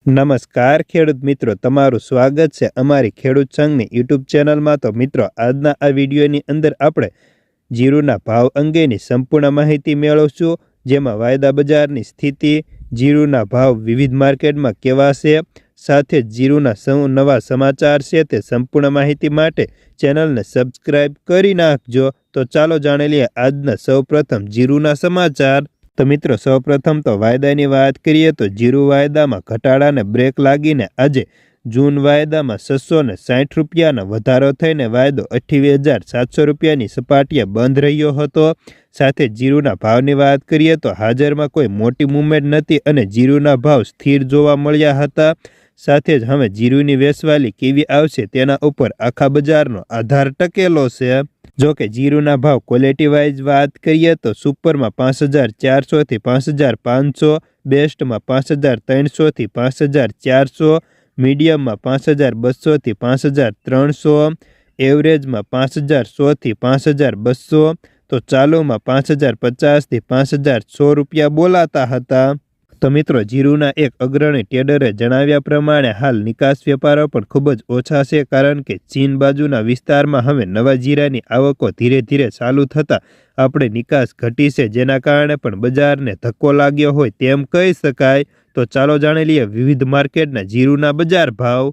નમસ્કાર ખેડૂત મિત્રો, તમારું સ્વાગત છે અમારી ખેડૂત સંઘની યુટ્યુબ ચેનલમાં। તો મિત્રો, આજના આ વિડીયોની અંદર આપણે જીરુના ભાવ અંગેની સંપૂર્ણ માહિતી મેળવશું, જેમાં વાયદા બજારની સ્થિતિ, જીરુના ભાવ વિવિધ માર્કેટમાં કેવા છે, સાથે જ જીરુના નવા સમાચાર છે તે સંપૂર્ણ માહિતી માટે ચેનલને સબસ્ક્રાઇબ કરી નાખજો। તો ચાલો જાણી લઈએ આજના સૌપ્રથમ જીરુના સમાચાર। તો મિત્રો, સૌપ્રથમ તો વાયદાની વાત કરીએ તો જીરુ વાયદામાં ઘટાડાને બ્રેક લાગીને આજે જૂન વાયદામાં 660 રૂપિયાનો વધારો થઈને વાયદો 28,700 રૂપિયાની સપાટીએ બંધ રહ્યો હતો। સાથે જીરુના ભાવની વાત કરીએ તો હાજરમાં કોઈ મોટી મૂવમેન્ટ નથી અને જીરુના ભાવ સ્થિર જોવા મળ્યા હતા। સાથે જ હવે જીરુની વેચવાલી કેવી આવશે તેના ઉપર આખા બજારનો આધાર ટકેલો છે। જો કે જીરુના ભાવ ક્વોલિટી વાઇઝ વાત કરીએ તો સુપરમાં 5,400 થી 5,500, બેસ્ટમાં 5,300 થી 5,400, મીડિયમમાં 5,200 થી 5,300, એવરેજમાં 5,100 થી 5,200, તો ચાલુમાં 5,050 થી 5,100 રૂપિયા બોલાતા હતા। તો મિત્રો, જીરુના એક અગ્રણી ટ્રેડરે જણાવ્યા પ્રમાણે હાલ નિકાસ વેપારો પણ ખૂબ જ ઓછા છે, કારણ કે ચીન બાજુના વિસ્તારમાં હવે નવા જીરાની આવકો ધીરે ધીરે ચાલુ થતાં આપણે નિકાસ ઘટી છે, જેના કારણે પણ બજારને ધક્કો લાગ્યો હોય તેમ કહી શકાય। તો ચાલો જાણી લઈએ વિવિધ માર્કેટના જીરુના બજાર ભાવ।